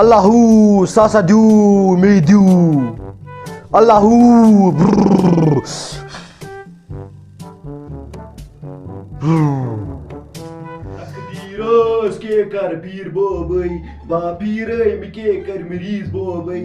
Allahu, Sasa du, me du. Allahu. Brrr. Takdiros ke kar bir bobai, ba pirai mi ke kar meriz bobai.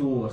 4000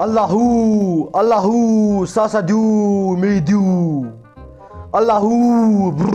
Allahu, Allahu, Sasa du, me du. Allahu. Brrr.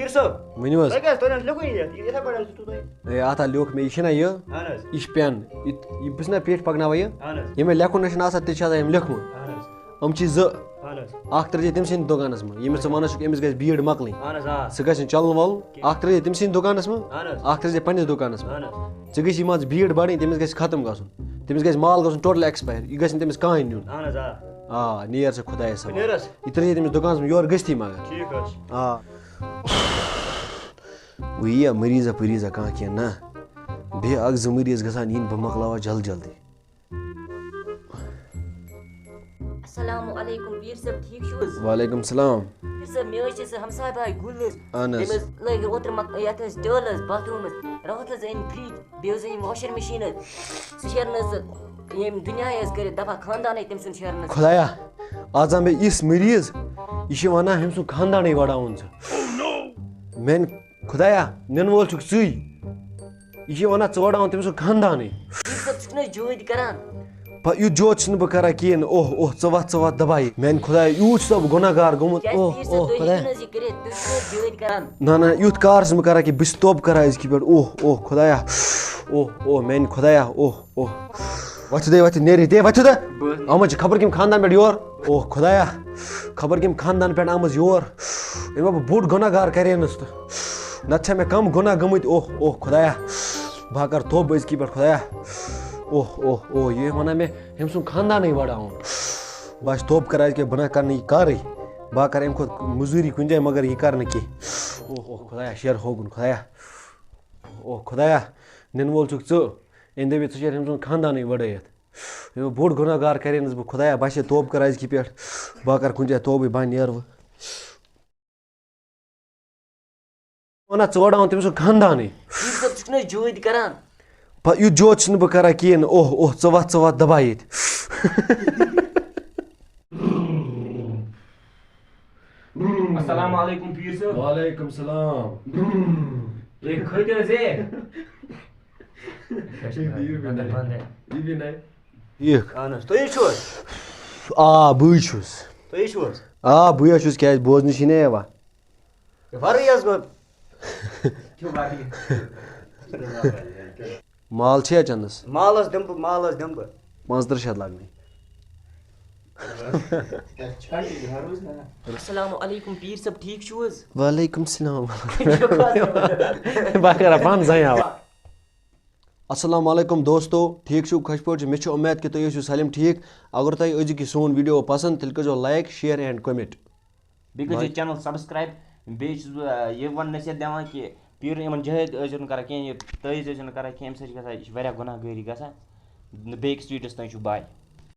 Pir sab. ؤنِو حظ. تۄہہِ کیٛازِ تۄہہِ لیکھوٕے یہِ یِتھَے پٲٹھۍ چھُو تۄہہِ. ہے اَتھ ہا لیوٚکھ مےٚ یہِ چھُنہ یہِ اہن حظ. یہِ چھِ پٮ۪ن یہِ بہٕ چھُس نہ پیٹہِ پَکناوان یہِ اہن حظ. ییٚمہِ لیکھُن چھُنہٕ آسان تہِ چھُ آسان أمۍ لیوٚکھمُت اہن حظ. یِم چھِ زٕ اہن حظ. اَکھ ترٛٲیزِ تٔمۍ سٕنٛدِ دُکانَس منٛز ییٚمِس ژٕ وَنان چھُکھ أمِس گژھِ بھیٖڑ مۄکلٕنۍ اہن حظ آ. سُہ گژھِ نہٕ چَلُن وَلُن اَکھ ترٛٲیزِ تٔمۍ سٕنٛدِ دُکانَس منٛز اہن حظ. اَکھ ترٛٲیزِ پنٛنِس دُکانَس منٛز اہن حظ. ژٕ گژھِ مان ژٕ بھیٖڑ بَڑٕنۍ تٔمِس گژھِ ختم گژھُن تٔمِس گژھِ مال گژھُن ٹوٹل ایٚکسپایر یہِ گژھِ نہٕ تٔمِس کٕہٕنۍ نیُن اہن حظ آ. نیر ژٕ خۄدایَس بہٕ حوالہٕ نیرٕ حظ. یہِ ترٛٲیزِ تٔمِس دُکانَس منٛز یورٕ گٔژھتھٕے مگر ٹھیٖک حظ چھُ. وۄنۍ یِیا مٔریٖزا پٔریٖزا کانٛہہ کینٛہہ نہ بیٚیہِ اَکھ زٕ مٔریٖز گژھان یِنۍ بہٕ مۄکلاوان جلد جلدی السلام علیکم پیٖر صٲب ٹھیٖک چھِو حظ وعلیکُم سلام پیٖر صٲب مےٚ حظ چھِ سُہ ہمساے باے گُل حظ اہن حظ تٔمۍ حظ لٲگۍ اوترٕ یَتھ حظ ٹٲل حظ باتھ روٗم حظ راتھ حظ أنۍ فرٛج بیٚیہِ حظ أنۍ واشَر مِشیٖن حظ سُہ شیرنہٕ حظ ییٚمہِ دُنیاہٕے حظ کٔرِتھ دَپان خاندانٕے تٔمۍ سُنٛد شیرنہٕ حظ خۄدایا آز آو مےٚ یِژھ مٔریٖز یہِ چھِ وَنان أمۍ سُنٛد خاندانٕے وَڑاوُن ژٕ میٛانہِ خۄدایا نِنہٕ وول چھُکھ ژٕے یہِ چھِ وَنان ژٕ وَڑاوُن تٔمۍ سُنٛد خاندانٕے پیٖر صٲب ژٕ چھُکھ نہٕ حظ جوٗد کَران یُتھ جوت چھُس نہٕ بہٕ کَران کِہیٖنۍ اوہ ژٕ وَتھ دَبایہِ میٛانہِ خۄدایا یوٗت چھُسا بہٕ گۄناہ گار گوٚمُت کیٛازِ پیٖر صٲب تُہۍ ہیٚکِو نہٕ حظ یہِ کٔرِتھ تُہۍ چھُو نہٕ حظ جوٗد کَران نہ یُتھ کار چھُس بہٕ کَران کہِ بہٕ چھُس توبہٕ کَران أزکہِ پٮ۪ٹھ اوہ خۄدایا اوہ میٛانہِ خۄدایا اوہ وۄتھِو نیرِ دے وۄتھِو دَ آمٕژ چھِ خبر کَمہِ خاندان پٮ۪ٹھ یور اوہ خۄدایا خبر کَمہِ خاندان پٮ۪ٹھ آمٕژ یور أمۍ ما بہٕ بوٚڑ گۄناہ گار کَرینَس تہٕ نَتہٕ چھا مےٚ کَم گۄناہ گٔمٕتۍ اوہ خۄدایا بہٕ ہا کَرٕ توبہٕ أزکہِ پٮ۪ٹھ خۄدایا اوہ یہِ وَنان مےٚ أمۍ سُنٛد خاندانٕے وَڑاوُن بہٕ چھُس توبہٕ کَران أزکہِ بہٕ نہ کَرٕ نہٕ یہِ کارٕے بہٕ ہا کَرٕ اَمہِ کھۄتہٕ موٚزوٗری کُنہِ جایہِ مگر یہِ کَرٕ نہٕ کینٛہہ اوہ خۄدایا شیر ہوگُن خۄدایا خۄدایا نِنہٕ وول چھُکھ ژٕ أمۍ دٔپِتھ ژٕ شیر أمۍ سُنٛد خاندانٕے وَڑٲیِتھ یہِ بوٚڑ گۄناہ گار کَرینَس بہٕ خۄدایا بہٕ چھِ توبہٕ کَران أزکہِ پٮ۪ٹھ بہٕ ہا کَرٕ کُنہِ جایہِ توبٕے بہٕ نیرٕ وۄنۍ وَنان ژٕ وَڑاوُن تٔمۍ سُنٛد خاندانٕے پیٖر صٲب ژٕ چھُکھ نہٕ حظ جوٗد کَران یُتھ جوت چھُس نہٕ بہٕ کَران کِہیٖنۍ اوہ ژٕ وَتھ دَبایہِ ییٚتہِ السلام علیکم پیٖر صٲب وعلیکُم سلام ہے کھٔتۍ حظ ہے ٹھیٖک اہن حظ. تُہی چھُو حظ. بٕے چھُس تُہی چھُو حظ. بٕے حظ چھُس کیٛازِ بوزنہٕ چھِی نہ یِوان وَرٕے حظ گوٚو. مال چھےٚ چَندَس مال حظ دِمہٕ بہٕ 35 لَگنٕے السلام علیکم پیٖر صٲب ٹھیٖک چھِو حظ وعلیکُم سلام بہٕ کَران پانہٕ زَنٛگاوان اَسَلامُ علیکُم دوستو ٹھیٖک چھُو خۄش پٲٹھۍ مےٚ چھُ اُمید کہِ تُہۍ ٲسِو سٲلِم ٹھیٖک اگر تۄہہِ أزیُک یہِ سون ویٖڈیو پَسنٛد تیٚلہِ کٔرۍزیو لایک شِیَر اینٛڈ کوٚمٮ۪نٛٹ بیٚیہِ کٔرۍزیو چَنَل سَبسکرایب بیٚیہِ چھُس بہٕ یہِ وَنہٕ نصیحت دِوان کہِ پیٖرٕ یِمَن جہد ٲسۍزیو نہٕ کَران کینٛہہ یہِ تٲیٖز ٲسۍزیو نہٕ کَران کینٛہہ اَمہِ سۭتۍ چھِ گژھان یہِ چھِ واریاہ گۄناہ گٲری گژھان بیٚیہِ أکِس ویٖڈیوَس تانۍ چھُ باے